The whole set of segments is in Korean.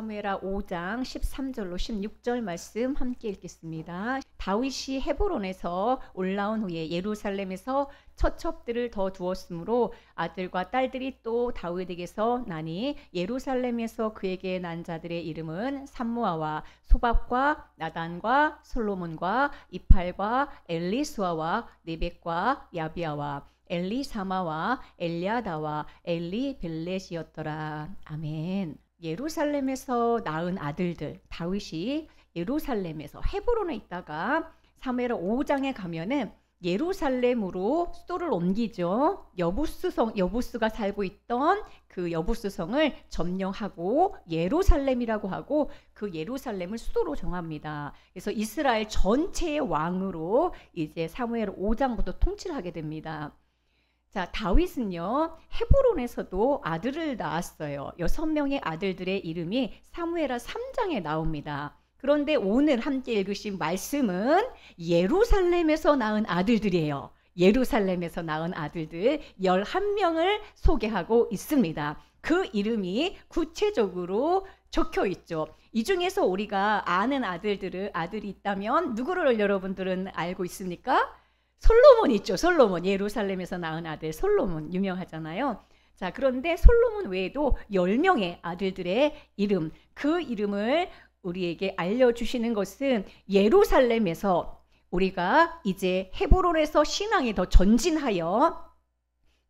사무엘하 5장 13절로 16절 말씀 함께 읽겠습니다. 다윗이 헤브론에서 올라온 후에 예루살렘에서 처첩들을 더 두었으므로 아들과 딸들이 또 다윗에게서 나니 예루살렘에서 그에게 난 자들의 이름은 삼무아와 소밥과 나단과 솔로몬과 이팔과 엘리수아와 네벡과 야비아와 엘리사마와 엘리아다와 엘리벨렛이었더라. 아멘. 예루살렘에서 낳은 아들들, 다윗이 예루살렘에서 헤브론에 있다가 사무엘하 5장에 가면은 예루살렘으로 수도를 옮기죠. 여부스가 살고 있던 그 여부스성을 점령하고 예루살렘이라고 하고 그 예루살렘을 수도로 정합니다. 그래서 이스라엘 전체의 왕으로 이제 사무엘하 5장부터 통치를 하게 됩니다. 자, 다윗은요, 헤브론에서도 아들을 낳았어요. 6명의 아들들의 이름이 사무엘하 3장에 나옵니다. 그런데 오늘 함께 읽으신 말씀은 예루살렘에서 낳은 아들들이에요. 예루살렘에서 낳은 아들들 11명을 소개하고 있습니다. 그 이름이 구체적으로 적혀 있죠. 이 중에서 우리가 아는 아들이 있다면 누구를 여러분들은 알고 있습니까? 솔로몬 있죠. 솔로몬, 예루살렘에서 낳은 아들 솔로몬 유명하잖아요. 자, 그런데 솔로몬 외에도 10명의 아들들의 이름, 그 이름을 우리에게 알려주시는 것은 예루살렘에서 우리가 이제 헤브론에서 신앙이 더 전진하여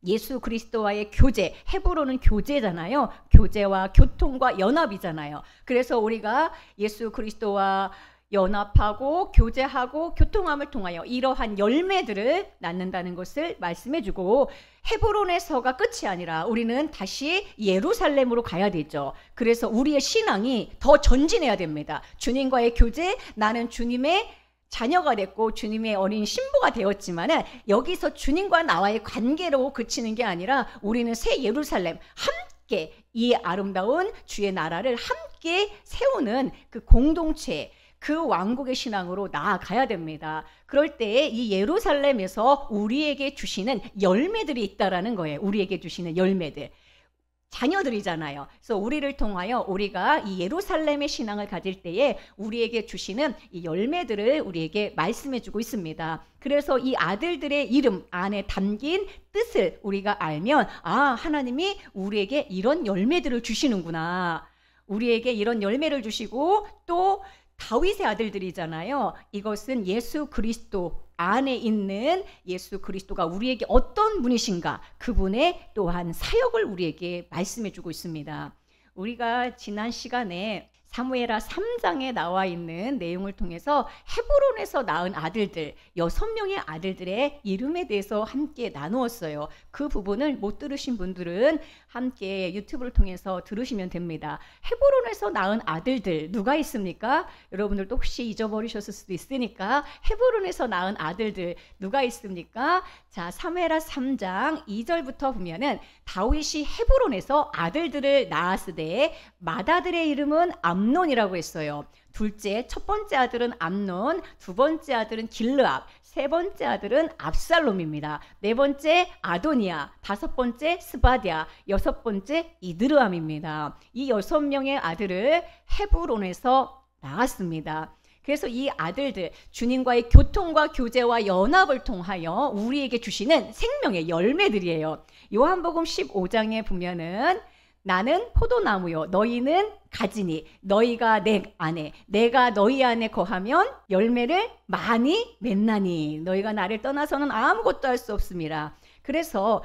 예수 그리스도와의 교제, 헤브론은 교제잖아요. 교제와 교통과 연합이잖아요. 그래서 우리가 예수 그리스도와 연합하고 교제하고 교통함을 통하여 이러한 열매들을 낳는다는 것을 말씀해주고, 헤브론에서가 끝이 아니라 우리는 다시 예루살렘으로 가야 되죠. 그래서 우리의 신앙이 더 전진해야 됩니다. 주님과의 교제, 나는 주님의 자녀가 됐고 주님의 어린 신부가 되었지만 여기서 주님과 나와의 관계로 그치는 게 아니라 우리는 새 예루살렘, 함께 이 아름다운 주의 나라를 함께 세우는 그 공동체, 그 왕국의 신앙으로 나아가야 됩니다. 그럴 때 이 예루살렘에서 우리에게 주시는 열매들이 있다라는 거예요. 우리에게 주시는 열매들. 자녀들이잖아요. 그래서 우리를 통하여 우리가 이 예루살렘의 신앙을 가질 때에 우리에게 주시는 이 열매들을 우리에게 말씀해주고 있습니다. 그래서 이 아들들의 이름 안에 담긴 뜻을 우리가 알면, 아, 하나님이 우리에게 이런 열매들을 주시는구나. 우리에게 이런 열매를 주시고 또 다윗의 아들들이잖아요. 이것은 예수 그리스도 안에 있는 예수 그리스도가 우리에게 어떤 분이신가, 그분의 또한 사역을 우리에게 말씀해주고 있습니다. 우리가 지난 시간에 사무엘하 3장에 나와 있는 내용을 통해서 헤브론에서 낳은 아들들, 6명의 아들들의 이름에 대해서 함께 나누었어요. 그 부분을 못 들으신 분들은 함께 유튜브를 통해서 들으시면 됩니다. 헤브론에서 낳은 아들들 누가 있습니까? 여러분들도 혹시 잊어버리셨을 수도 있으니까 헤브론에서 낳은 아들들 누가 있습니까? 자, 사무엘하 3장 2절부터 보면은 다윗이 헤브론에서 아들들을 낳았으되 맏아들의 이름은 암논이라고 했어요. 둘째, 첫 번째 아들은 암논, 두 번째 아들은 길르압, 세 번째 아들은 압살롬입니다. 네 번째 아도니아, 다섯 번째 스바디아, 여섯 번째 이드르암입니다. 이 6명의 아들을 헤브론에서 낳았습니다. 그래서 이 아들들, 주님과의 교통과 교제와 연합을 통하여 우리에게 주시는 생명의 열매들이에요. 요한복음 15장에 보면은 나는 포도나무요 너희는 가지니 너희가 내 안에 내가 너희 안에 거하면 열매를 많이 맺나니 너희가 나를 떠나서는 아무것도 할 수 없습니다. 그래서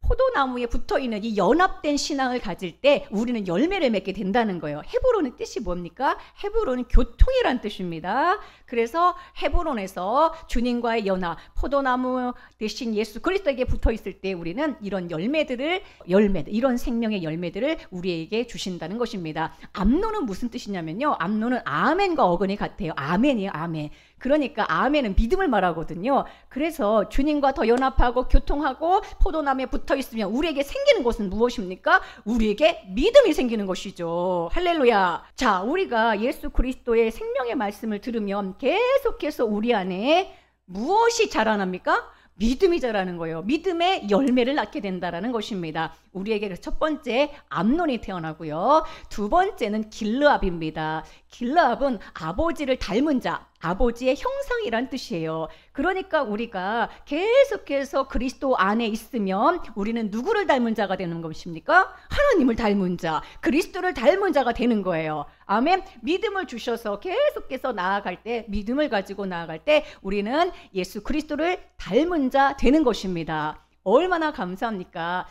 포도나무에 붙어있는 이 연합된 신앙을 가질 때 우리는 열매를 맺게 된다는 거예요. 헤브론의 뜻이 뭡니까? 헤브론은 교통이란 뜻입니다. 그래서 헤브론에서 주님과의 연합, 포도나무 대신 예수 그리스도에게 붙어있을 때 우리는 이런 열매들, 이런 생명의 열매들을 우리에게 주신다는 것입니다. 암논은 무슨 뜻이냐면요, 암논은 아멘과 어근이 같아요. 아멘이에요, 아멘. 그러니까 아멘은 믿음을 말하거든요. 그래서 주님과 더 연합하고 교통하고 포도나무에 붙어있으면 우리에게 생기는 것은 무엇입니까? 우리에게 믿음이 생기는 것이죠. 할렐루야. 자, 우리가 예수 그리스도의 생명의 말씀을 들으면 계속해서 우리 안에 무엇이 자라납니까? 믿음이 자라는 거예요. 믿음의 열매를 낳게 된다라는 것입니다. 우리에게 첫 번째 암논이 태어나고요. 두 번째는 길르압입니다. 길르압은 아버지를 닮은 자, 아버지의 형상이란 뜻이에요. 그러니까 우리가 계속해서 그리스도 안에 있으면 우리는 누구를 닮은 자가 되는 것입니까? 하나님을 닮은 자, 그리스도를 닮은 자가 되는 거예요. 아멘. 믿음을 주셔서 계속해서 나아갈 때, 믿음을 가지고 나아갈 때 우리는 예수 그리스도를 닮은 자 되는 것입니다. 얼마나 감사합니까?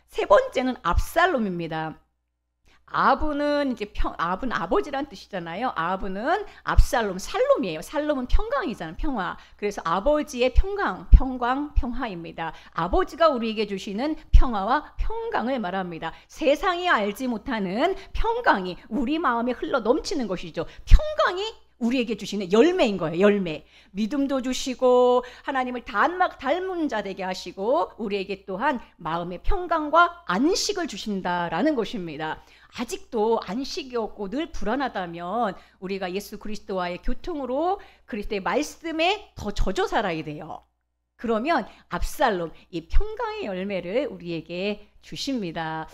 세 번째는 압살롬입니다. 아브는 이제 아브는 아버지란 뜻이잖아요. 아브는 압살롬, 살롬이에요. 살롬은 평강이잖아요. 평화. 그래서 아버지의 평강, 평화입니다. 아버지가 우리에게 주시는 평화와 평강을 말합니다. 세상이 알지 못하는 평강이 우리 마음에 흘러 넘치는 것이죠. 평강이 우리에게 주시는 열매인 거예요. 열매. 믿음도 주시고 하나님을 닮은 자 되게 하시고 우리에게 또한 마음의 평강과 안식을 주신다라는 것입니다. 아직도 안식이 없고 늘 불안하다면 우리가 예수 그리스도와의 교통으로 그리스도의 말씀에 더 젖어 살아야 돼요. 그러면 압살롬, 이 평강의 열매를 우리에게 주십니다.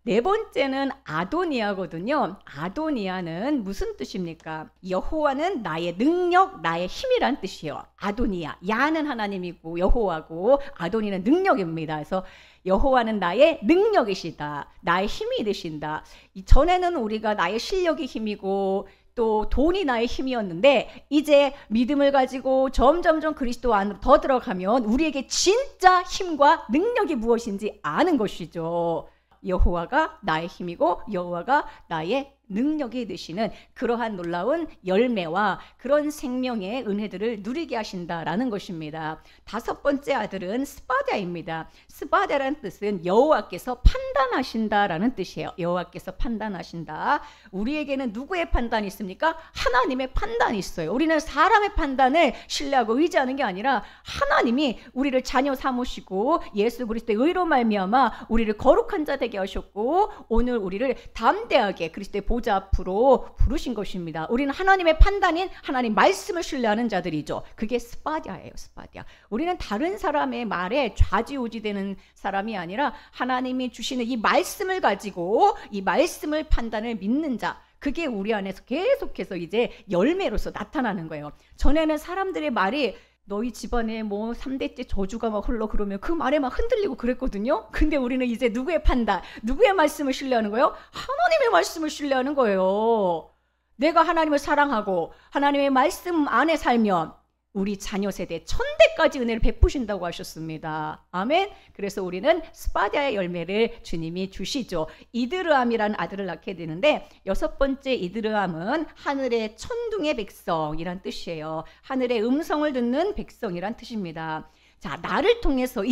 네 번째는 아도니아거든요. 아도니아는 무슨 뜻입니까? 여호와는 나의 능력, 나의 힘이란 뜻이에요. 아도니아, 야는 하나님이고 여호와고 아도니는 능력입니다. 그래서 여호와는 나의 능력이시다. 나의 힘이 되신다. 전에는 우리가 나의 실력이 힘이고 또 돈이 나의 힘이었는데 이제 믿음을 가지고 점점점 그리스도 안으로 더 들어가면 우리에게 진짜 힘과 능력이 무엇인지 아는 것이죠. 여호와가 나의 힘이고 여호와가 나의 능력이 되시는 그러한 놀라운 열매와 그런 생명의 은혜들을 누리게 하신다라는 것입니다. 다섯 번째 아들은 스바랴입니다. 스바랴라는 뜻은 여호와께서 판단하신다라는 뜻이에요. 여호와께서 판단하신다. 우리에게는 누구의 판단이 있습니까? 하나님의 판단이 있어요. 우리는 사람의 판단을 신뢰하고 의지하는 게 아니라 하나님이 우리를 자녀 삼으시고 예수 그리스도의 의로 말미암아 우리를 거룩한 자 되게 하셨고 오늘 우리를 담대하게 그리스도의 보좌 앞으로 부르신 것입니다. 우리는 하나님의 판단인 하나님 말씀을 신뢰하는 자들이죠. 그게 스바랴예요. 스바랴. 우리는 다른 사람의 말에 좌지우지되는 사람이 아니라 하나님이 주시는 이 말씀을 가지고 이 말씀을 판단을 믿는 자, 그게 우리 안에서 계속해서 이제 열매로서 나타나는 거예요. 전에는 사람들의 말이 너희 집안에 뭐 3대째 저주가 막 흘러 그러면 그 말에 막 흔들리고 그랬거든요. 근데 우리는 이제 누구의 판단, 누구의 말씀을 신뢰하는 거예요? 하나님의 말씀을 신뢰하는 거예요. 내가 하나님을 사랑하고 하나님의 말씀 안에 살면 우리 자녀 세대 1000대까지 은혜를 베푸신다고 하셨습니다. 아멘. 그래서 우리는 스바랴의 열매를 주님이 주시죠. 이드르암이라는 아들을 낳게 되는데 여섯 번째 이드르암은 하늘의 천둥의 백성이란 뜻이에요. 하늘의 음성을 듣는 백성이란 뜻입니다. 자, 나를 통해서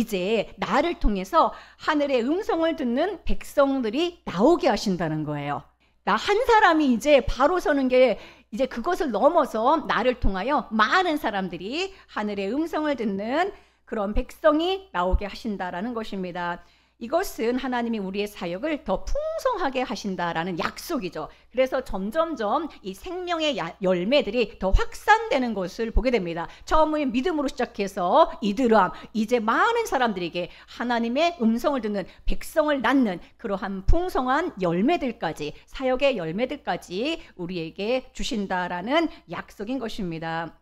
하늘의 음성을 듣는 백성들이 나오게 하신다는 거예요. 나 한 사람이 이제 바로 서는 게 이제 그것을 넘어서 나를 통하여 많은 사람들이 하늘의 음성을 듣는 그런 백성이 나오게 하신다라는 것입니다. 이것은 하나님이 우리의 사역을 더 풍성하게 하신다라는 약속이죠. 그래서 점점점 이 생명의 열매들이 더 확산되는 것을 보게 됩니다. 처음은 믿음으로 시작해서 이드르암, 이제 많은 사람들에게 하나님의 음성을 듣는 백성을 낳는 그러한 풍성한 열매들까지, 사역의 열매들까지 우리에게 주신다라는 약속인 것입니다.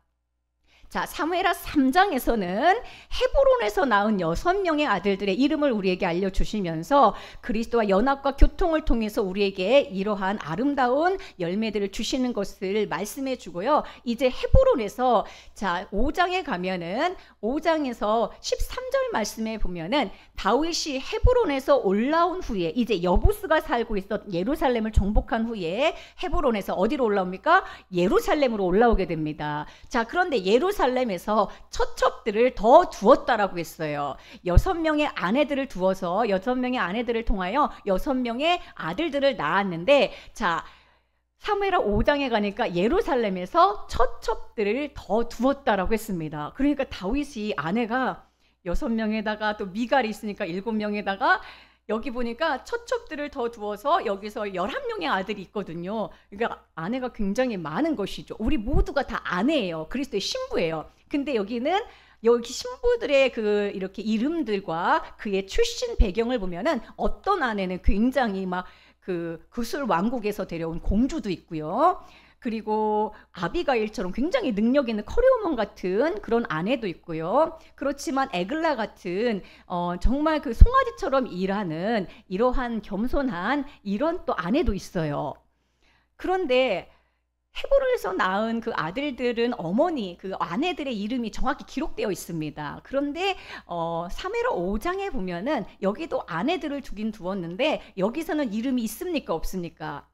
자, 사무엘하 3장에서는 헤브론에서 낳은 6명의 아들들의 이름을 우리에게 알려주시면서 그리스도와 연합과 교통을 통해서 우리에게 이러한 아름다운 열매들을 주시는 것을 말씀해 주고요. 이제 헤브론에서 자 5장에 가면은 5장에서 13절 말씀에 보면은 다윗이 헤브론에서 올라온 후에 이제 여부스가 살고 있었 예루살렘을 정복한 후에 헤브론에서 어디로 올라옵니까? 예루살렘으로 올라오게 됩니다. 자, 그런데 예루살렘에서 처첩들을 더 두었다라고 했어요. 6명의 아내들을 두어서 6명의 아내들을 통하여 6명의 아들들을 낳았는데 자, 사무엘하 5장에 가니까 예루살렘에서 처첩들을 더 두었다라고 했습니다. 그러니까 다윗이 아내가 6명에다가 또 미갈이 있으니까 7명에다가 여기 보니까 처첩들을 더 두어서 여기서 11명의 아들이 있거든요. 그러니까 아내가 굉장히 많은 것이죠. 우리 모두가 다 아내예요. 그리스도의 신부예요. 근데 여기는 여기 신부들의 그 이렇게 이름들과 그의 출신 배경을 보면은 어떤 아내는 굉장히 막 그 구슬 왕국에서 데려온 공주도 있고요. 그리고 아비가일처럼 굉장히 능력 있는 커리어먼 같은 그런 아내도 있고요. 그렇지만 에글라 같은 정말 그 송아지처럼 일하는 이러한 겸손한 이런 또 아내도 있어요. 그런데 헤브론에서 낳은 그 아들들은 어머니, 그 아내들의 이름이 정확히 기록되어 있습니다. 그런데 사무엘 5장에 보면은 여기도 아내들을 두긴 두었는데 여기서는 이름이 있습니까? 없습니까?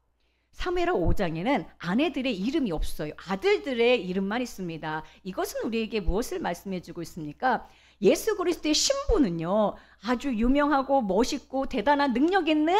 사무엘 5장에는 아내들의 이름이 없어요. 아들들의 이름만 있습니다. 이것은 우리에게 무엇을 말씀해 주고 있습니까? 예수 그리스도의 신부는요, 아주 유명하고 멋있고 대단한 능력 있는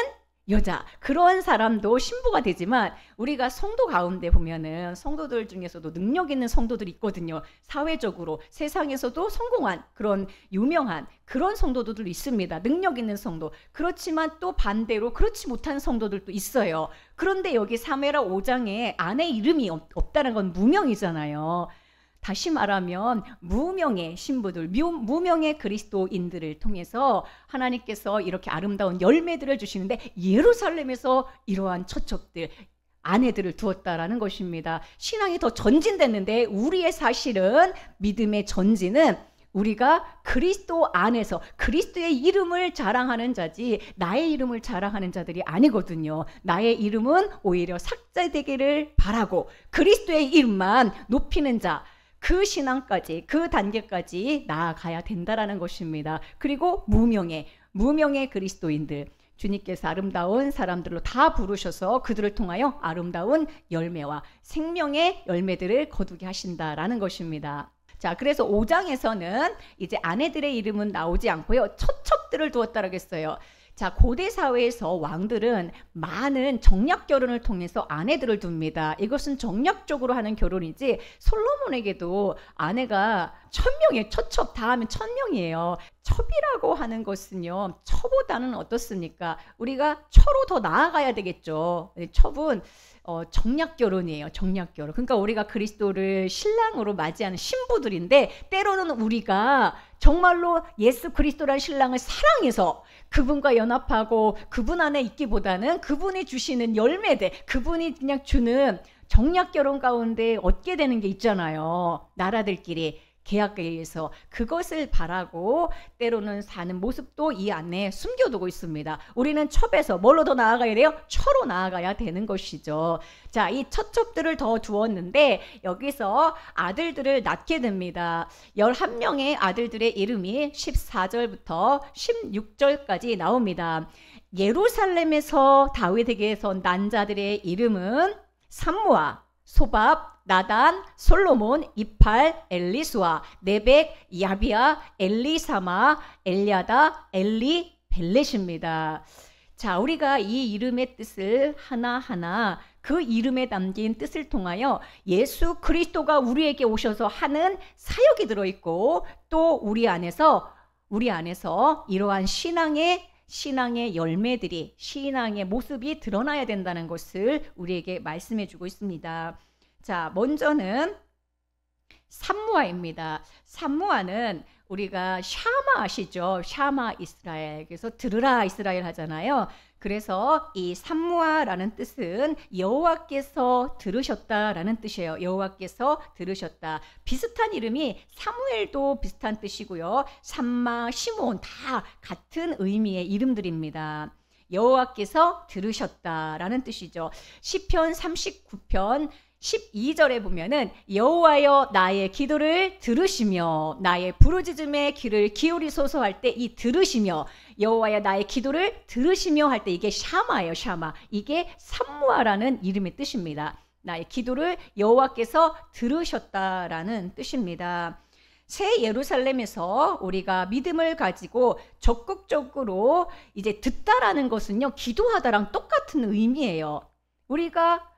여자, 그런 사람도 신부가 되지만 우리가 성도 가운데 보면은 성도들 중에서도 능력 있는 성도들이 있거든요. 사회적으로 세상에서도 성공한 그런 유명한 그런 성도들도 있습니다. 능력 있는 성도. 그렇지만 또 반대로 그렇지 못한 성도들도 있어요. 그런데 여기 사무엘 5장에 아내 이름이 없다는 건 무명이잖아요. 다시 말하면 무명의 신부들, 무명의 그리스도인들을 통해서 하나님께서 이렇게 아름다운 열매들을 주시는데 예루살렘에서 이러한 처첩들, 아내들을 두었다라는 것입니다. 신앙이 더 전진됐는데 우리의 사실은 믿음의 전진은 우리가 그리스도 안에서 그리스도의 이름을 자랑하는 자지 나의 이름을 자랑하는 자들이 아니거든요. 나의 이름은 오히려 삭제되기를 바라고 그리스도의 이름만 높이는 자, 그 신앙까지, 그 단계까지 나아가야 된다라는 것입니다. 그리고 무명의 그리스도인들, 주님께서 아름다운 사람들로 다 부르셔서 그들을 통하여 아름다운 열매와 생명의 열매들을 거두게 하신다라는 것입니다. 자, 그래서 5장에서는 이제 아내들의 이름은 나오지 않고요, 처첩들을 두었다라고 했어요. 자, 고대 사회에서 왕들은 많은 정략 결혼을 통해서 아내들을 둡니다. 이것은 정략적으로 하는 결혼이지 솔로몬에게도 아내가 1000명이에요. 처첩 다 하면 1000명이에요. 첩이라고 하는 것은요, 처보다는 어떻습니까? 우리가 처로 더 나아가야 되겠죠. 첩은 정략 결혼이에요. 정략 결혼. 그러니까 우리가 그리스도를 신랑으로 맞이하는 신부들인데 때로는 우리가 정말로 예수 그리스도라는 신랑을 사랑해서 그분과 연합하고 그분 안에 있기보다는 그분이 주시는 열매들, 그분이 그냥 주는 정략 결혼 가운데 얻게 되는 게 있잖아요. 나라들끼리 계약에 의해서 그것을 바라고 때로는 사는 모습도 이 안에 숨겨두고 있습니다. 우리는 첩에서 뭘로 더 나아가야 돼요? 처로 나아가야 되는 것이죠. 자, 이 처첩들을 더 두었는데 여기서 아들들을 낳게 됩니다. 11명의 아들들의 이름이 14절부터 16절까지 나옵니다. 예루살렘에서 다윗에게서 난 자들의 이름은 삼무아, 소밥, 나단, 솔로몬, 이팔, 엘리수아, 네벡, 야비아, 엘리사마, 엘리아다, 엘리, 벨렛입니다. 자, 우리가 이 이름의 뜻을 하나하나 그 이름에 담긴 뜻을 통하여 예수 그리스도가 우리에게 오셔서 하는 사역이 들어있고 또 우리 안에서 이러한 신앙의 열매들이, 신앙의 모습이 드러나야 된다는 것을 우리에게 말씀해 주고 있습니다. 자, 먼저는 삼무아입니다. 삼무아는 우리가 샤마 아시죠? 샤마 이스라엘. 그래서 들으라 이스라엘 하잖아요. 그래서 이 삼무아라는 뜻은 여호와께서 들으셨다라는 뜻이에요. 여호와께서 들으셨다. 비슷한 이름이 사무엘도 비슷한 뜻이고요. 삼마, 시몬 다 같은 의미의 이름들입니다. 여호와께서 들으셨다라는 뜻이죠. 시편 39편 12절에 보면은 여호와여 나의 기도를 들으시며 나의 부르짖음의 귀를 기울이소서 할 때 이 들으시며 여호와여 나의 기도를 들으시며 할 때 이게 샤마예요. 샤마. 이게 삼무아라는 이름의 뜻입니다. 나의 기도를 여호와께서 들으셨다라는 뜻입니다. 새 예루살렘에서 우리가 믿음을 가지고 적극적으로 이제 듣다라는 것은요, 기도하다랑 똑같은 의미예요. 우리가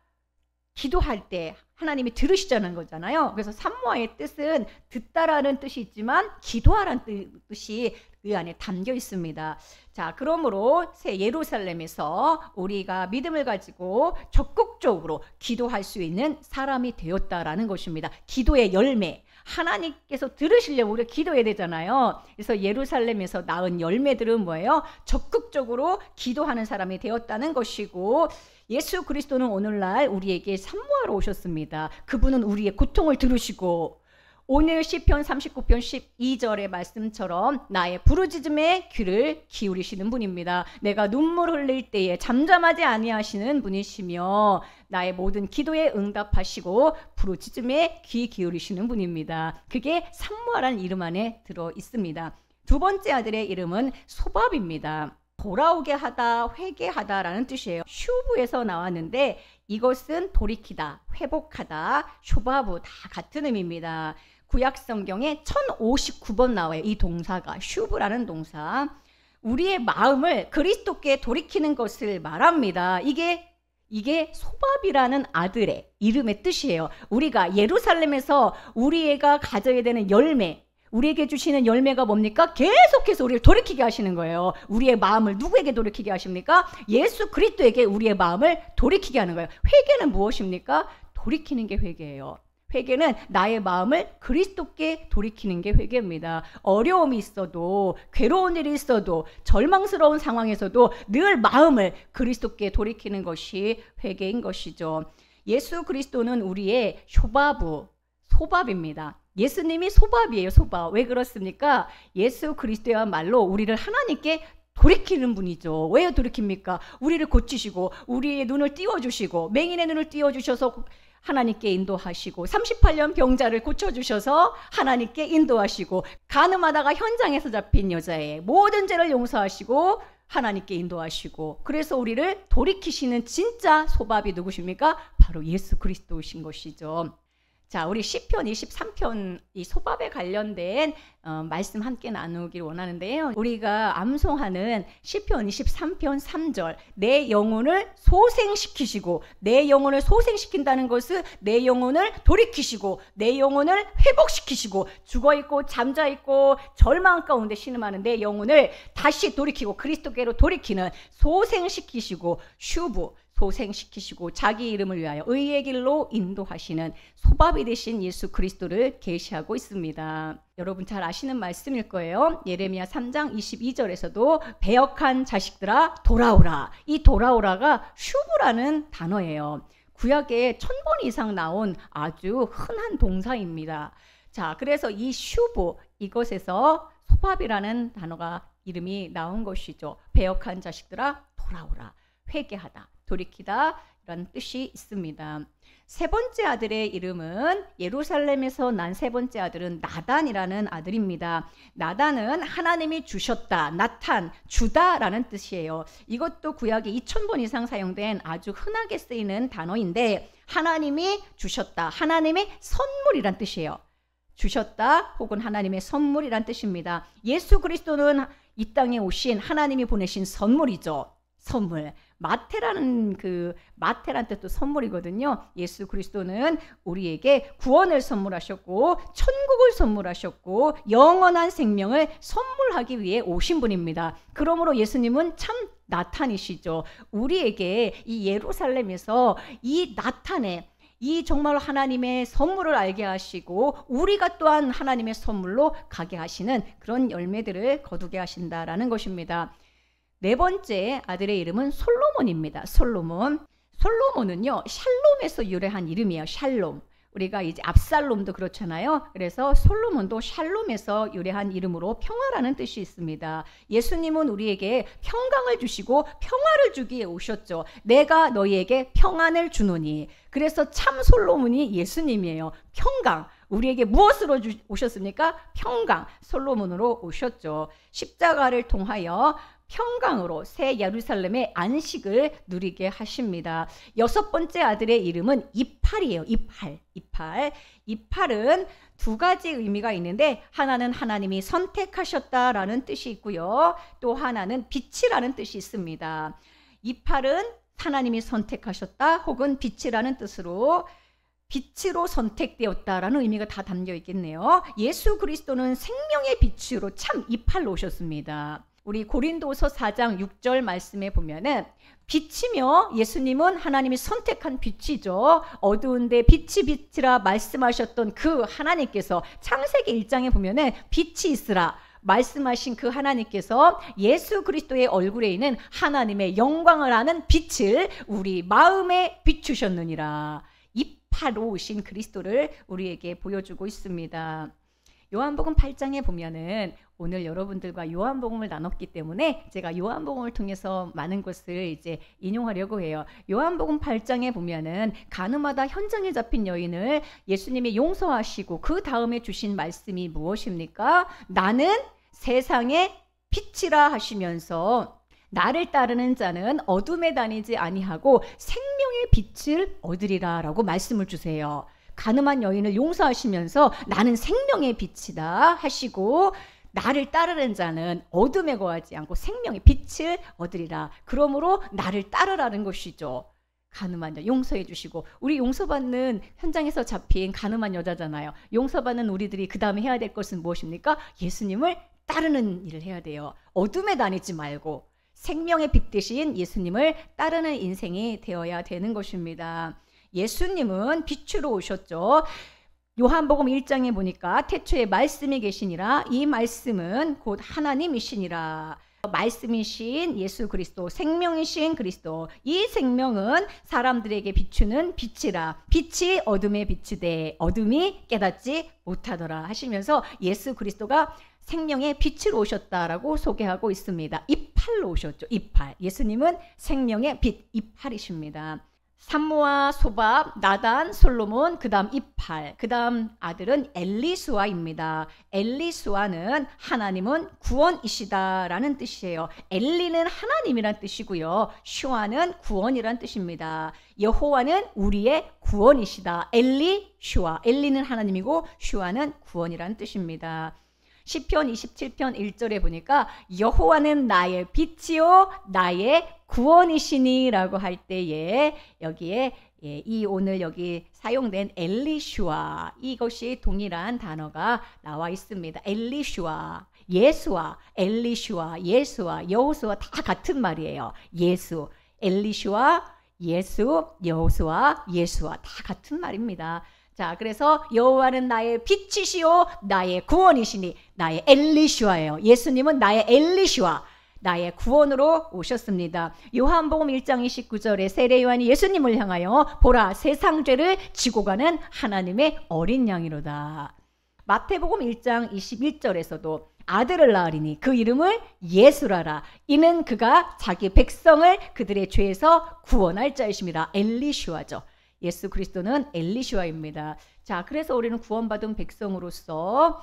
기도할 때 하나님이 들으시자는 거잖아요. 그래서 삼무아의 뜻은 듣다라는 뜻이 있지만 기도하라는 뜻이 그 안에 담겨 있습니다. 자, 그러므로 새 예루살렘에서 우리가 믿음을 가지고 적극적으로 기도할 수 있는 사람이 되었다라는 것입니다. 기도의 열매, 하나님께서 들으시려고 우리가 기도해야 되잖아요. 그래서 예루살렘에서 낳은 열매들은 뭐예요? 적극적으로 기도하는 사람이 되었다는 것이고, 예수 그리스도는 오늘날 우리에게 산모하러 오셨습니다. 그분은 우리의 고통을 들으시고, 오늘 시편 39편 12절의 말씀처럼 나의 부르짖음에 귀를 기울이시는 분입니다. 내가 눈물 흘릴 때에 잠잠하지 아니하시는 분이시며 나의 모든 기도에 응답하시고 부르짖음에 귀 기울이시는 분입니다. 그게 산모아라는 이름 안에 들어 있습니다. 두 번째 아들의 이름은 소밥입니다. 돌아오게 하다, 회개하다라는 뜻이에요. 슈브에서 나왔는데 이것은 돌이키다, 회복하다, 쇼바브 다 같은 의미입니다. 구약 성경에 1059번 나와요. 이 동사가 슈브라는 동사. 우리의 마음을 그리스도께 돌이키는 것을 말합니다. 이게 소밥이라는 아들의 이름의 뜻이에요. 우리가 예루살렘에서 우리가 가져야 되는 열매, 우리에게 주시는 열매가 뭡니까? 계속해서 우리를 돌이키게 하시는 거예요. 우리의 마음을 누구에게 돌이키게 하십니까? 예수 그리스도에게 우리의 마음을 돌이키게 하는 거예요. 회개는 무엇입니까? 돌이키는 게 회개예요. 회개는 나의 마음을 그리스도께 돌이키는 게 회개입니다. 어려움이 있어도, 괴로운 일이 있어도, 절망스러운 상황에서도 늘 마음을 그리스도께 돌이키는 것이 회개인 것이죠. 예수 그리스도는 우리의 소밥입니다. 예수님이 소밥이에요. 소밥. 왜 그렇습니까? 예수 그리스도야말로 우리를 하나님께 돌이키는 분이죠. 왜 돌이킵니까? 우리를 고치시고 우리의 눈을 띄워주시고 맹인의 눈을 띄워주셔서 하나님께 인도하시고 38년 병자를 고쳐주셔서 하나님께 인도하시고 간음하다가 현장에서 잡힌 여자의 모든 죄를 용서하시고 하나님께 인도하시고 그래서 우리를 돌이키시는 진짜 소밥이 누구십니까? 바로 예수 그리스도이신 것이죠. 자, 우리 시편 23편 이 소밥에 관련된 말씀 함께 나누길 원하는데요. 우리가 암송하는 시편 23편 3절 내 영혼을 소생시키시고, 내 영혼을 소생시킨다는 것은 내 영혼을 돌이키시고 내 영혼을 회복시키시고 죽어있고 잠자있고 절망 가운데 신음하는 내 영혼을 다시 돌이키고 그리스도께로 돌이키는 소생시키시고 슈브 소생시키시고 자기 이름을 위하여 의의 길로 인도하시는 소밥이 되신 예수 그리스도를 계시하고 있습니다. 여러분 잘 아시는 말씀일 거예요. 예레미야 3장 22절에서도 배역한 자식들아 돌아오라. 이 돌아오라가 슈브라는 단어예요. 구약에 1000번 이상 나온 아주 흔한 동사입니다. 자, 그래서 이 슈브 이것에서 소밥이라는 단어가 이름이 나온 것이죠. 배역한 자식들아 돌아오라. 회개하다, 돌이키다 이런 뜻이 있습니다. 세 번째 아들의 이름은 예루살렘에서 난 세 번째 아들은 나단이라는 아들입니다. 나단은 하나님이 주셨다, 나탄, 주다라는 뜻이에요. 이것도 구약에 2000번 이상 사용된 아주 흔하게 쓰이는 단어인데 하나님이 주셨다, 하나님의 선물이란 뜻이에요. 주셨다 혹은 하나님의 선물이란 뜻입니다. 예수 그리스도는 이 땅에 오신 하나님이 보내신 선물이죠. 선물. 마테라는 뜻도 선물이거든요. 예수 그리스도는 우리에게 구원을 선물하셨고 천국을 선물하셨고 영원한 생명을 선물하기 위해 오신 분입니다. 그러므로 예수님은 참 나탄이시죠. 우리에게 이 예루살렘에서 이 나탄의 이 정말 하나님의 선물을 알게 하시고 우리가 또한 하나님의 선물로 가게 하시는 그런 열매들을 거두게 하신다라는 것입니다. 네 번째 아들의 이름은 솔로몬입니다. 솔로몬은요 샬롬에서 유래한 이름이에요. 샬롬. 우리가 이제 압살롬도 그렇잖아요. 그래서 솔로몬도 샬롬에서 유래한 이름으로 평화라는 뜻이 있습니다. 예수님은 우리에게 평강을 주시고 평화를 주기에 오셨죠. 내가 너희에게 평안을 주노니. 그래서 참 솔로몬이 예수님이에요. 평강. 우리에게 무엇으로 오셨습니까? 평강. 솔로몬으로 오셨죠. 십자가를 통하여 평강으로 새 예루살렘의 안식을 누리게 하십니다. 여섯 번째 아들의 이름은 이팔이에요. 이팔은 두 가지 의미가 있는데 하나는 하나님이 선택하셨다라는 뜻이 있고요. 또 하나는 빛이라는 뜻이 있습니다. 이팔은 하나님이 선택하셨다 혹은 빛이라는 뜻으로 빛으로 선택되었다라는 의미가 다 담겨 있겠네요. 예수 그리스도는 생명의 빛으로 참 이팔로 오셨습니다. 우리 고린도서 4장 6절 말씀에 보면은 빛이며 예수님은 하나님이 선택한 빛이죠. 어두운데 빛이 비치라 말씀하셨던 그 하나님께서 창세기 1장에 보면은 빛이 있으라 말씀하신 그 하나님께서 예수 그리스도의 얼굴에 있는 하나님의 영광을 아는 빛을 우리 마음에 비추셨느니라. 이파로 오신 그리스도를 우리에게 보여주고 있습니다. 요한복음 8장에 보면은 오늘 여러분들과 요한복음을 나눴기 때문에 제가 요한복음을 통해서 많은 것을 이제 인용하려고 해요. 요한복음 8장에 보면은 가늠하다 현장에 잡힌 여인을 예수님이 용서하시고 그 다음에 주신 말씀이 무엇입니까? 나는 세상의 빛이라 하시면서 나를 따르는 자는 어둠에 다니지 아니하고 생명의 빛을 얻으리라 라고 말씀을 주세요. 가늠한 여인을 용서하시면서 나는 생명의 빛이다 하시고 나를 따르는 자는 어둠에 거하지 않고 생명의 빛을 얻으리라. 그러므로 나를 따르라는 것이죠. 가늠한 자 용서해 주시고 우리 용서받는 현장에서 잡힌 가늠한 여자잖아요. 용서받는 우리들이 그 다음에 해야 될 것은 무엇입니까? 예수님을 따르는 일을 해야 돼요. 어둠에 다니지 말고 생명의 빛 대신 예수님을 따르는 인생이 되어야 되는 것입니다. 예수님은 빛으로 오셨죠. 요한복음 1장에 보니까 태초에 말씀이 계시니라. 이 말씀은 곧 하나님이시니라. 말씀이신 예수 그리스도, 생명이신 그리스도. 이 생명은 사람들에게 비추는 빛이라. 빛이 어둠에 비추되 어둠이 깨닫지 못하더라 하시면서 예수 그리스도가 생명의 빛으로 오셨다라고 소개하고 있습니다. 이팔로 오셨죠. 이팔. 예수님은 생명의 빛, 이팔이십니다. 산모와 소밥, 나단, 솔로몬, 그 다음 이팔, 그 다음 아들은 엘리수아입니다. 엘리수아는 하나님은 구원이시다라는 뜻이에요. 엘리는 하나님이란 뜻이고요. 슈아는 구원이란 뜻입니다. 여호와는 우리의 구원이시다. 엘리슈아, 엘리는 하나님이고 슈아는 구원이란 뜻입니다. 시편 27편 1절에 보니까 여호와는 나의 빛이요 나의 구원이시니 라고 할 때에 여기에 이 오늘 여기 사용된 엘리슈아 이것이 동일한 단어가 나와 있습니다. 엘리슈아, 예수와 엘리슈아, 예수와 여호수아 다 같은 말이에요. 예수, 엘리슈아, 예수, 여호수아, 예수와 다 같은 말입니다. 자, 그래서 여호와는 나의 빛이시요 나의 구원이시니 나의 엘리슈아예요. 예수님은 나의 엘리슈아, 나의 구원으로 오셨습니다. 요한복음 1장 29절에 세례 요한이 예수님을 향하여 보라 세상 죄를 지고 가는 하나님의 어린 양이로다. 마태복음 1장 21절에서도 아들을 낳으리니 그 이름을 예수라라. 이는 그가 자기 백성을 그들의 죄에서 구원할 자이십니다. 엘리슈아죠. 예수 그리스도는 엘리슈아입니다. 자, 그래서 우리는 구원받은 백성으로서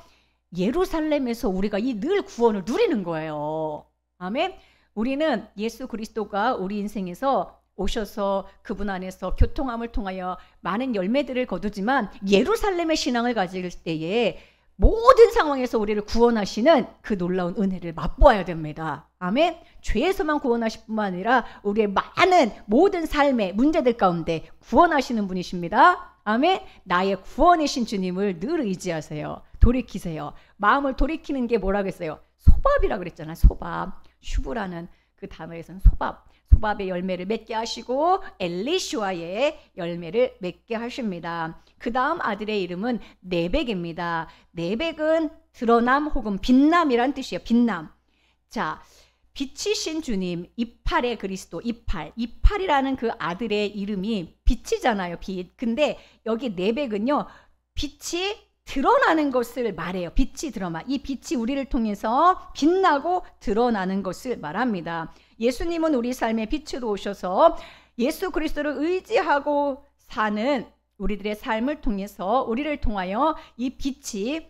예루살렘에서 우리가 이 늘 구원을 누리는 거예요. 아멘. 우리는 예수 그리스도가 우리 인생에서 오셔서 그분 안에서 교통함을 통하여 많은 열매들을 거두지만 예루살렘의 신앙을 가질 때에 모든 상황에서 우리를 구원하시는 그 놀라운 은혜를 맛보아야 됩니다. 아멘. 죄에서만 구원하실 뿐만 아니라 우리의 많은 모든 삶의 문제들 가운데 구원하시는 분이십니다. 아멘. 나의 구원이신 주님을 늘 의지하세요. 돌이키세요. 마음을 돌이키는 게 뭐라고 했어요? 소밥이라고 그랬잖아요. 소밥. 슈브라는 그 단어에서는 소밥. 소밥의 열매를 맺게 하시고 엘리슈아의 열매를 맺게 하십니다. 그 다음 아들의 이름은 네벡입니다. 네벡은 드러남 혹은 빛남이란 뜻이에요. 빛남. 자, 빛이신 주님, 이팔의 그리스도, 이팔. 이팔이라는 그 아들의 이름이 빛이잖아요. 빛. 근데 여기 네벡은요. 빛이 드러나는 것을 말해요. 빛이 드러나. 이 빛이 우리를 통해서 빛나고 드러나는 것을 말합니다. 예수님은 우리 삶의 빛으로 오셔서 예수 그리스도를 의지하고 사는 우리들의 삶을 통해서 우리를 통하여 이 빛이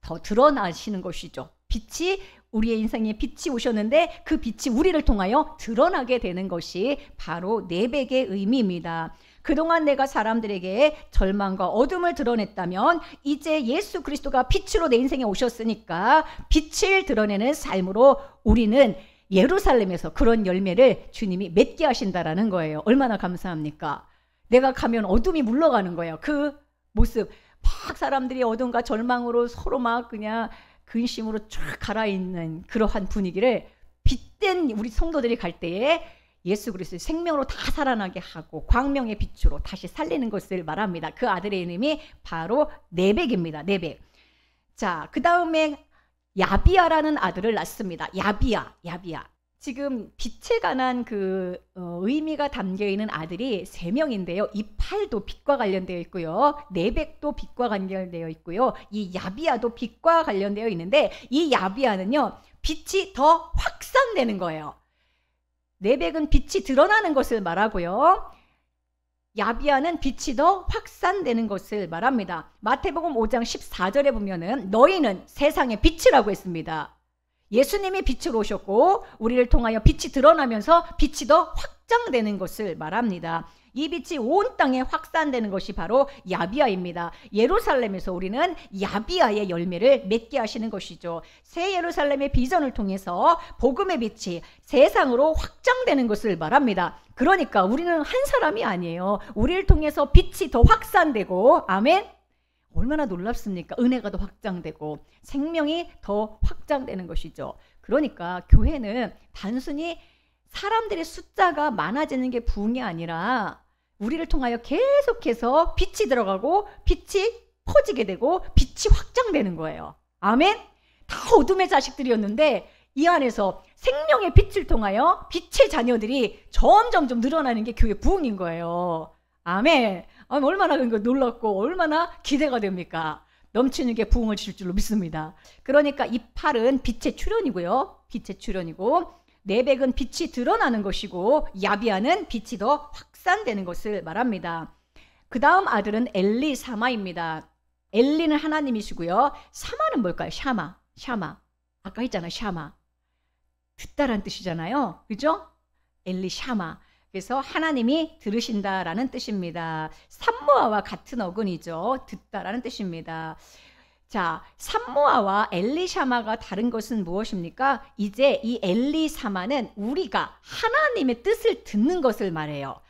더 드러나시는 것이죠. 빛이 우리의 인생에 빛이 오셨는데 그 빛이 우리를 통하여 드러나게 되는 것이 바로 네벡의 의미입니다. 그동안 내가 사람들에게 절망과 어둠을 드러냈다면 이제 예수 그리스도가 빛으로 내 인생에 오셨으니까 빛을 드러내는 삶으로 우리는 예루살렘에서 그런 열매를 주님이 맺게 하신다라는 거예요. 얼마나 감사합니까? 내가 가면 어둠이 물러가는 거예요. 그 모습 막 사람들이 어둠과 절망으로 서로 막 그냥 근심으로 쫙 갈아있는 그러한 분위기를 빛된 우리 성도들이 갈 때에 예수 그리스도의 생명으로 다 살아나게 하고 광명의 빛으로 다시 살리는 것을 말합니다. 그 아들의 이름이 바로 네벡입니다. 네벡. 자, 그 다음에 야비야라는 아들을 낳습니다. 야비야. 지금 빛에 관한 의미가 담겨 있는 아들이 3명인데요. 이 팔도 빛과 관련되어 있고요. 네벡도 빛과 관련되어 있고요. 이 야비야도 빛과 관련되어 있는데 이 야비야는요, 빛이 더 확산되는 거예요. 네벡은 빛이 드러나는 것을 말하고요. 야비야는 빛이 더 확산되는 것을 말합니다. 마태복음 5장 14절에 보면은 너희는 세상의 빛이라고 했습니다. 예수님이 빛으로 오셨고 우리를 통하여 빛이 드러나면서 빛이 더 확장되는 것을 말합니다. 이 빛이 온 땅에 확산되는 것이 바로 야비야입니다. 예루살렘에서 우리는 야비야의 열매를 맺게 하시는 것이죠. 새 예루살렘의 비전을 통해서 복음의 빛이 세상으로 확장되는 것을 말합니다. 그러니까 우리는 한 사람이 아니에요. 우리를 통해서 빛이 더 확산되고, 아멘. 얼마나 놀랍습니까? 은혜가 더 확장되고 생명이 더 확장되는 것이죠. 그러니까 교회는 단순히 사람들의 숫자가 많아지는 게 부흥이 아니라 우리를 통하여 계속해서 빛이 들어가고 빛이 퍼지게 되고 빛이 확장되는 거예요. 아멘. 다 어둠의 자식들이었는데 이 안에서 생명의 빛을 통하여 빛의 자녀들이 점점 늘어나는 게 교회 부흥인 거예요. 아멘. 얼마나 놀랍고 얼마나 기대가 됩니까? 넘치는 게 부흥을 줄 줄로 믿습니다. 그러니까 이 팔은 빛의 출현이고요. 빛의 출현이고 네벡은 빛이 드러나는 것이고 야비야는 빛이 더 확산되는 것을 말합니다. 그 다음 아들은 엘리사마입니다. 엘리는 하나님이시고요. 사마는 뭘까요? 샤마. 아까 했잖아요. 샤마. 듣다란 뜻이잖아요. 그죠? 엘리샤마. 그래서 하나님이 들으신다라는 뜻입니다. 산모아와 같은 어근이죠. 듣다라는 뜻입니다. 자, 산모아와 엘리샤마가 다른 것은 무엇입니까? 이제 이 엘리사마는 우리가 하나님의 뜻을 듣는 것을 말해요.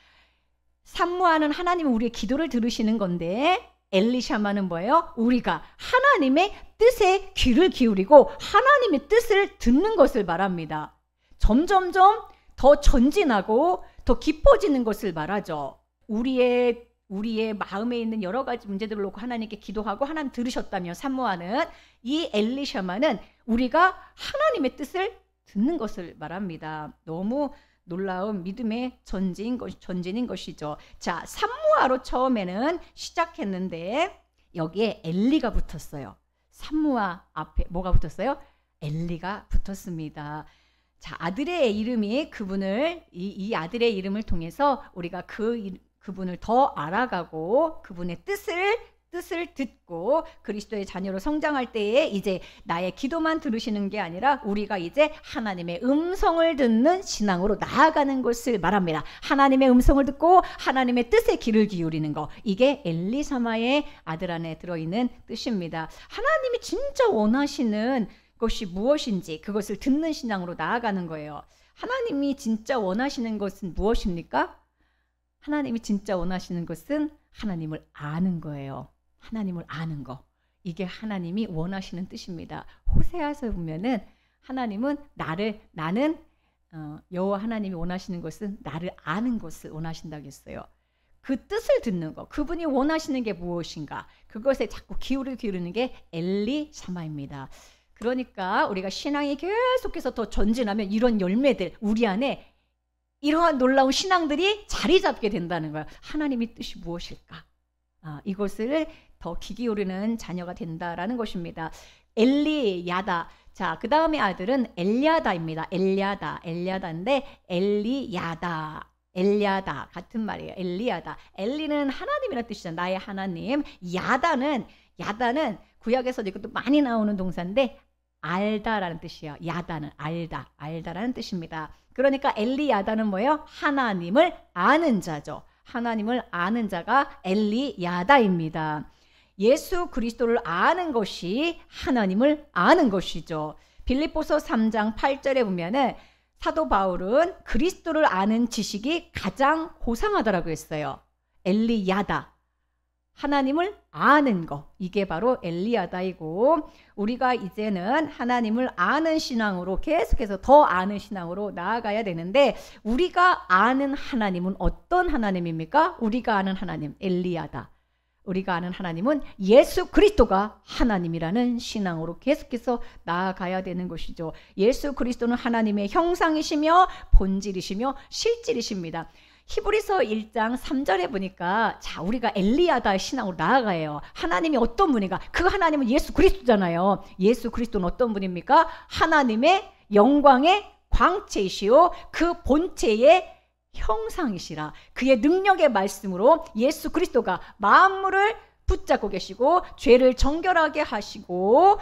산모아는 하나님은 우리의 기도를 들으시는 건데 엘리샤마는 뭐예요? 우리가 하나님의 뜻에 귀를 기울이고 하나님의 뜻을 듣는 것을 말합니다. 점점점 더 전진하고 더 깊어지는 것을 말하죠. 우리의 마음에 있는 여러 가지 문제들을 놓고 하나님께 기도하고 하나님 들으셨다면 산모아는, 이 엘리샤마는 우리가 하나님의 뜻을 듣는 것을 말합니다. 너무 놀라운 믿음의 전진인 것이죠. 자, 산모아로 처음에는 시작했는데 여기에 엘리가 붙었어요. 산모아 앞에 뭐가 붙었어요? 엘리가 붙었습니다. 자, 아들의 이름이 이 아들의 이름을 통해서 우리가 그분을 더 알아가고 그분의 뜻을 듣고 그리스도의 자녀로 성장할 때에 이제 나의 기도만 들으시는 게 아니라 우리가 이제 하나님의 음성을 듣는 신앙으로 나아가는 것을 말합니다. 하나님의 음성을 듣고 하나님의 뜻에 귀를 기울이는 거, 이게 엘리사마의 아들 안에 들어있는 뜻입니다. 하나님이 진짜 원하시는 것이 무엇인지 그것을 듣는 신앙으로 나아가는 거예요. 하나님이 진짜 원하시는 것은 무엇입니까? 하나님이 진짜 원하시는 것은 하나님을 아는 거예요. 하나님을 아는 거. 이게 하나님이 원하시는 뜻입니다. 호세아서 보면은 하나님은 나는 여호와 하나님이 원하시는 것은 나를 아는 것을 원하신다고 했어요. 그 뜻을 듣는 거, 그분이 원하시는 게 무엇인가, 그것에 자꾸 귀를 기울이는 게 엘리사마입니다. 그러니까 우리가 신앙이 계속해서 더 전진하면 이런 열매들, 우리 안에 이러한 놀라운 신앙들이 자리 잡게 된다는 거예요. 하나님의 뜻이 무엇일까? 이것을 더 귀 기울이는 자녀가 된다라는 것입니다. 엘리야다. 자, 그 다음에 아들은 엘야다입니다. 엘야다인데 엘리야다 같은 말이에요. 엘리야다. 엘리는 하나님이라는 뜻이잖아요. 나의 하나님. 야다는 구약에서 이것도 많이 나오는 동사인데 알다라는 뜻이에요. 야다는 알다라는 뜻입니다. 그러니까 엘리야다는 뭐예요? 하나님을 아는 자죠. 하나님을 아는 자가 엘리야다입니다. 예수 그리스도를 아는 것이 하나님을 아는 것이죠. 빌립보서 3장 8절에 보면은 사도 바울은 그리스도를 아는 지식이 가장 고상하다라고 했어요. 엘리야다. 하나님을 아는 거, 이게 바로 엘리야다이고, 우리가 이제는 하나님을 아는 신앙으로 계속해서 더 아는 신앙으로 나아가야 되는데, 우리가 아는 하나님은 어떤 하나님입니까? 우리가 아는 하나님 엘리야다. 우리가 아는 하나님은 예수 그리스도가 하나님이라는 신앙으로 계속해서 나아가야 되는 것이죠. 예수 그리스도는 하나님의 형상이시며 본질이시며 실질이십니다. 히브리서 1장 3절에 보니까, 자, 우리가 엘리야다 신앙으로 나아가요. 하나님이 어떤 분인가? 그 하나님은 예수 그리스도잖아요. 예수 그리스도는 어떤 분입니까? 하나님의 영광의 광채이시오, 그 본체의 형상이시라. 그의 능력의 말씀으로 예수 그리스도가 만물을 붙잡고 계시고 죄를 정결하게 하시고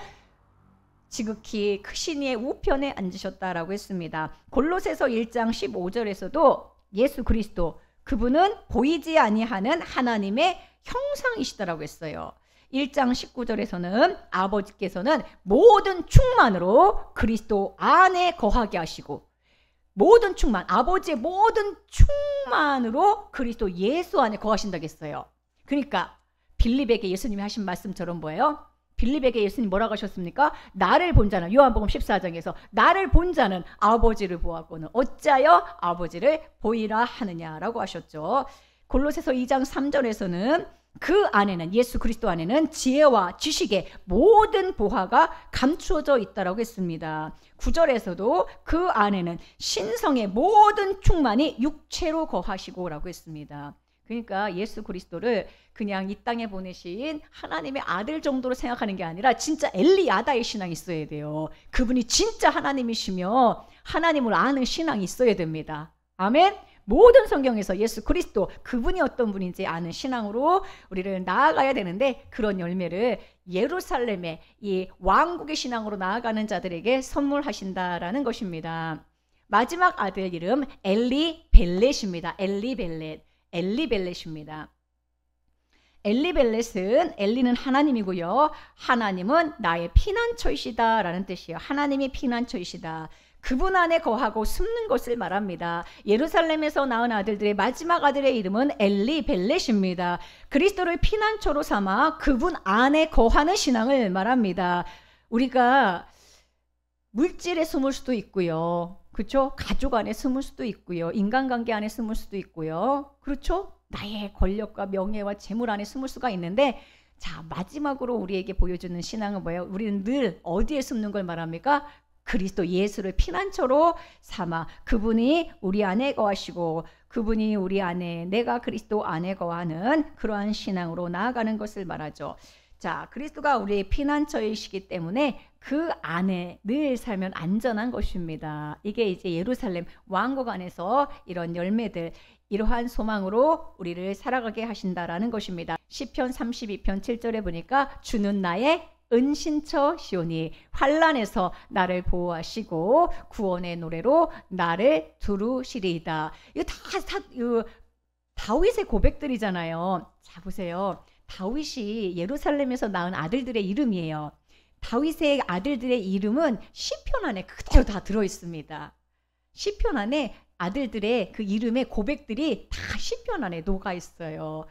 지극히 크신 이의 우편에 앉으셨다라고 했습니다. 골로새서 1장 15절에서도 예수 그리스도, 그분은 보이지 아니하는 하나님의 형상이시다라고 했어요. 1장 19절에서는 아버지께서는 모든 충만으로 그리스도 안에 거하게 하시고, 모든 충만, 아버지의 모든 충만으로 그리스도 예수 안에 거하신다고 했어요. 그러니까 빌립에게 예수님이 하신 말씀처럼 뭐예요? 빌립에게 예수님 뭐라고 하셨습니까? 나를 본 자는, 요한복음 14장에서 나를 본 자는 아버지를 보았거늘 어찌하여 아버지를 보이라 하느냐라고 하셨죠. 골로새서 2장 3절에서는 그 안에는, 예수 그리스도 안에는 지혜와 지식의 모든 보화가 감추어져 있다라고 했습니다. 9절에서도 그 안에는 신성의 모든 충만이 육체로 거하시고라고 했습니다. 그러니까 예수 그리스도를 그냥 이 땅에 보내신 하나님의 아들 정도로 생각하는 게 아니라 진짜 엘리야다의 신앙이 있어야 돼요. 그분이 진짜 하나님이시며 하나님을 아는 신앙이 있어야 됩니다. 아멘. 모든 성경에서 예수 그리스도, 그분이 어떤 분인지 아는 신앙으로 우리를 나아가야 되는데, 그런 열매를 예루살렘의 이 왕국의 신앙으로 나아가는 자들에게 선물하신다라는 것입니다. 마지막 아들 이름 엘리벨렛입니다. 엘리벨렛입니다. 엘리벨렛은, 엘리는 하나님이고요, 하나님은 나의 피난처이시다 라는 뜻이에요. 하나님이 피난처이시다. 그분 안에 거하고 숨는 것을 말합니다. 예루살렘에서 낳은 아들들의 마지막 아들의 이름은 엘리벨렛입니다. 그리스도를 피난처로 삼아 그분 안에 거하는 신앙을 말합니다. 우리가 물질에 숨을 수도 있고요, 그렇죠? 가족 안에 숨을 수도 있고요, 인간관계 안에 숨을 수도 있고요, 그렇죠? 나의 권력과 명예와 재물 안에 숨을 수가 있는데, 자, 마지막으로 우리에게 보여주는 신앙은 뭐예요? 우리는 늘 어디에 숨는 걸 말합니까? 그리스도 예수를 피난처로 삼아 그분이 우리 안에 거하시고 그분이 우리 안에, 내가 그리스도 안에 거하는 그러한 신앙으로 나아가는 것을 말하죠. 자, 그리스도가 우리의 피난처이시기 때문에 그 안에 늘 살면 안전한 것입니다. 이게 이제 예루살렘 왕국 안에서 이런 열매들, 이러한 소망으로 우리를 살아가게 하신다라는 것입니다. 시편 32편 7절에 보니까 주는 나의 은신처시오니 환난에서 나를 보호하시고 구원의 노래로 나를 두루시리이다. 이거 다 다윗의 고백들이잖아요. 자, 보세요. 다윗이 예루살렘에서 낳은 아들들의 이름이에요. 다윗의 아들들의 이름은 시편 안에 그대로 다 들어있습니다. 시편 안에 아들들의 그 이름의 고백들이 다 시편 안에 녹아 있어요.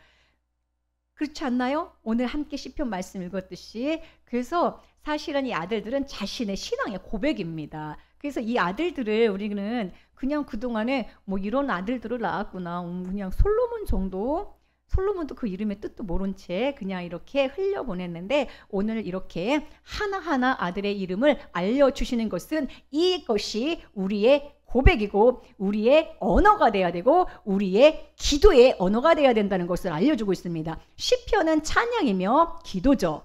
그렇지 않나요? 오늘 함께 시편 말씀 읽었듯이. 그래서 사실은 이 아들들은 자신의 신앙의 고백입니다. 그래서 이 아들들을 우리는 그냥 그동안에 뭐 이런 아들들을 낳았구나, 그냥 솔로몬 정도, 솔로몬도 그 이름의 뜻도 모른 채 그냥 이렇게 흘려보냈는데, 오늘 이렇게 하나하나 아들의 이름을 알려주시는 것은 이것이 우리의 고백이고 우리의 언어가 돼야 되고 우리의 기도의 언어가 돼야 된다는 것을 알려주고 있습니다. 시편은 찬양이며 기도죠.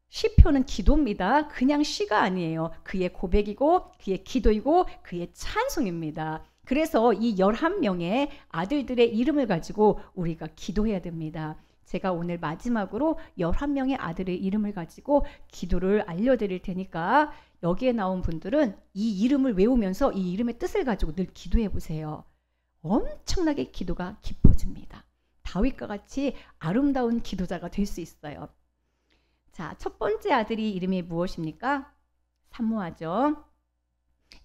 시편은 기도입니다. 그냥 시가 아니에요. 그의 고백이고 그의 기도이고 그의 찬송입니다. 그래서 이 11명의 아들들의 이름을 가지고 우리가 기도해야 됩니다. 제가 오늘 마지막으로 11명의 아들의 이름을 가지고 기도를 알려드릴 테니까 여기에 나온 분들은 이 이름을 외우면서 이 이름의 뜻을 가지고 늘 기도해 보세요. 엄청나게 기도가 깊어집니다. 다윗과 같이 아름다운 기도자가 될 수 있어요. 자, 첫 번째 아들이 이름이 무엇입니까? 삼무아죠.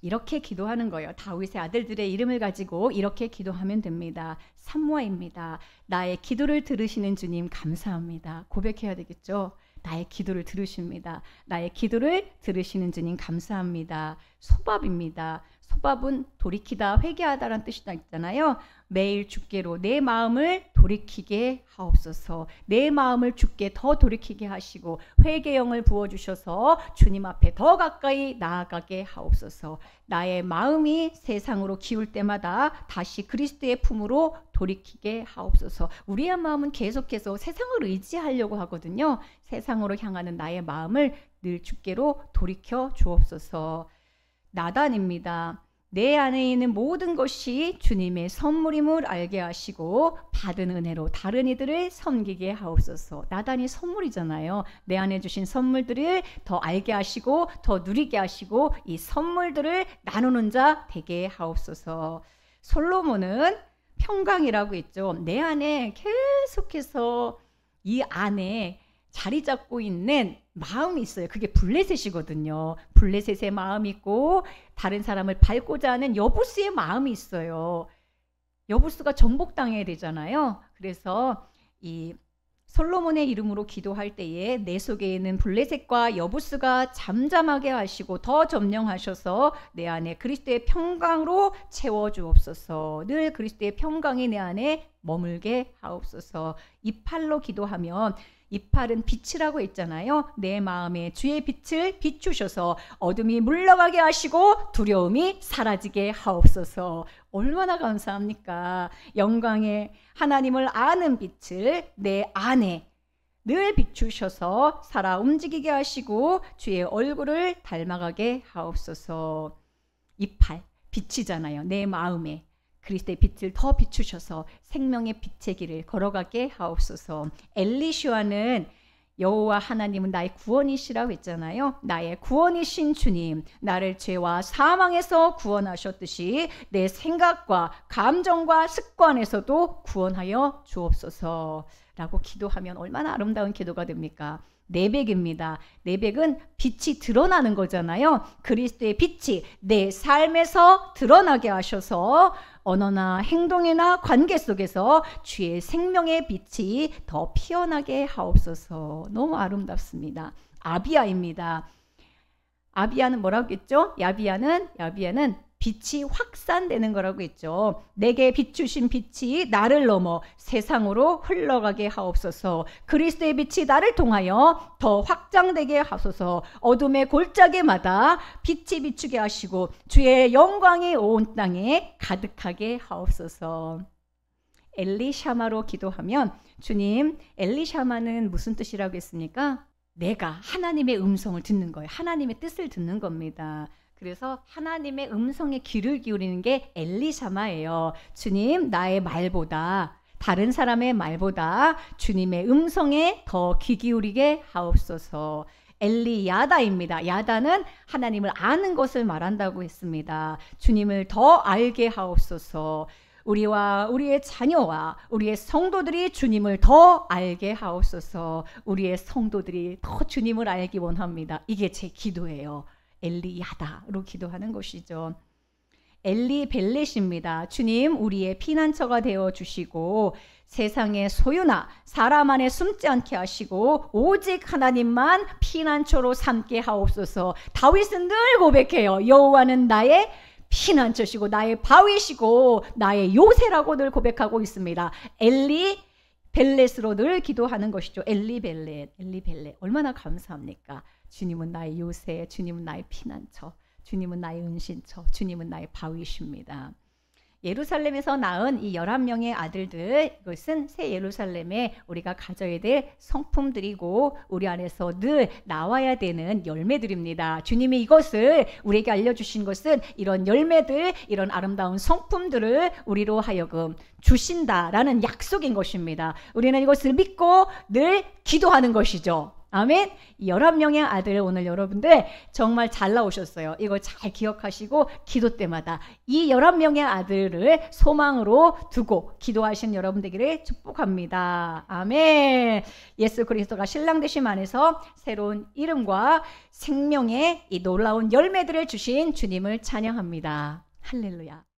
이렇게 기도하는 거예요. 다윗의 아들들의 이름을 가지고 이렇게 기도하면 됩니다. 삼모아입니다. 나의 기도를 들으시는 주님 감사합니다. 고백해야 되겠죠. 나의 기도를 들으십니다. 나의 기도를 들으시는 주님 감사합니다. 소밥입니다. 소밥은 돌이키다, 회개하다라는 뜻이 있잖아요. 매일 주께로 내 마음을 돌이키게 하옵소서. 내 마음을 주께 더 돌이키게 하시고 회개영을 부어주셔서 주님 앞에 더 가까이 나아가게 하옵소서. 나의 마음이 세상으로 기울 때마다 다시 그리스도의 품으로 돌이키게 하옵소서. 우리의 마음은 계속해서 세상을 의지하려고 하거든요. 세상으로 향하는 나의 마음을 늘 주께로 돌이켜 주옵소서. 나단입니다. 내 안에 있는 모든 것이 주님의 선물임을 알게 하시고 받은 은혜로 다른 이들을 섬기게 하옵소서. 나단이 선물이잖아요. 내 안에 주신 선물들을 더 알게 하시고 더 누리게 하시고 이 선물들을 나누는 자 되게 하옵소서. 솔로몬은 평강이라고 했죠. 내 안에 계속해서 이 안에 자리 잡고 있는 마음이 있어요. 그게 블레셋이거든요. 블레셋의 마음이 있고 다른 사람을 밟고자 하는 여부스의 마음이 있어요. 여부스가 정복당해야 되잖아요. 그래서 이 솔로몬의 이름으로 기도할 때에 내 속에 있는 블레셋과 여부스가 잠잠하게 하시고 더 점령하셔서 내 안에 그리스도의 평강으로 채워주옵소서. 늘 그리스도의 평강이 내 안에 머물게 하옵소서. 이 팔로 기도하면 이 팔은 빛이라고 했잖아요. 내 마음에 주의 빛을 비추셔서 어둠이 물러가게 하시고 두려움이 사라지게 하옵소서. 얼마나 감사합니까? 영광의 하나님을 아는 빛을 내 안에 늘 비추셔서 살아 움직이게 하시고 주의 얼굴을 닮아가게 하옵소서. 이 팔, 빛이잖아요. 내 마음에 그리스도의 빛을 더 비추셔서 생명의 빛의 길을 걸어가게 하옵소서. 엘리슈아는 여호와 하나님은 나의 구원이시라고 했잖아요. 나의 구원이신 주님, 나를 죄와 사망에서 구원하셨듯이 내 생각과 감정과 습관에서도 구원하여 주옵소서 라고 기도하면 얼마나 아름다운 기도가 됩니까? 내백입니다. 내백은 빛이 드러나는 거잖아요. 그리스도의 빛이 내 삶에서 드러나게 하셔서 언어나 행동이나 관계 속에서 주의 생명의 빛이 더 피어나게 하옵소서. 너무 아름답습니다. 아비야입니다. 아비야는 뭐라고 했죠? 야비야는 빛이 확산되는 거라고 했죠. 내게 비추신 빛이 나를 넘어 세상으로 흘러가게 하옵소서. 그리스도의 빛이 나를 통하여 더 확장되게 하소서. 어둠의 골짜기마다 빛이 비추게 하시고 주의 영광이 온 땅에 가득하게 하옵소서. 엘리샤마로 기도하면 주님, 엘리샤마는 무슨 뜻이라고 했습니까? 내가 하나님의 음성을 듣는 거예요. 하나님의 뜻을 듣는 겁니다. 그래서 하나님의 음성에 귀를 기울이는 게 엘리샤마예요. 주님, 나의 말보다 다른 사람의 말보다 주님의 음성에 더 귀 기울이게 하옵소서. 엘리야다입니다. 야다는 하나님을 아는 것을 말한다고 했습니다. 주님을 더 알게 하옵소서. 우리와 우리의 자녀와 우리의 성도들이 주님을 더 알게 하옵소서. 우리의 성도들이 더 주님을 알기 원합니다. 이게 제 기도예요. 엘리야다로 기도하는 것이죠. 엘리벨렛입니다. 주님, 우리의 피난처가 되어 주시고 세상의 소유나 사람 안에 숨지 않게 하시고 오직 하나님만 피난처로 삼게 하옵소서. 다윗은 늘 고백해요. 여호와는 나의 피난처시고 나의 바위시고 나의 요새라고 늘 고백하고 있습니다. 엘리벨렛으로 늘 기도하는 것이죠. 엘리벨렛 얼마나 감사합니까? 주님은 나의 요새, 주님은 나의 피난처, 주님은 나의 은신처, 주님은 나의 바위십니다. 예루살렘에서 낳은 이 11명의 아들들, 이것은 새 예루살렘에 우리가 가져야 될 성품들이고 우리 안에서 늘 나와야 되는 열매들입니다. 주님이 이것을 우리에게 알려주신 것은 이런 열매들, 이런 아름다운 성품들을 우리로 하여금 주신다라는 약속인 것입니다. 우리는 이것을 믿고 늘 기도하는 것이죠. 아멘. 11명의 아들 오늘 여러분들 정말 잘 나오셨어요. 이거 잘 기억하시고 기도 때마다 이 11명의 아들을 소망으로 두고 기도하신 여러분 되기를 축복합니다. 아멘. 예수 그리스도가 신랑 되심 안에서 새로운 이름과 생명의 이 놀라운 열매들을 주신 주님을 찬양합니다. 할렐루야.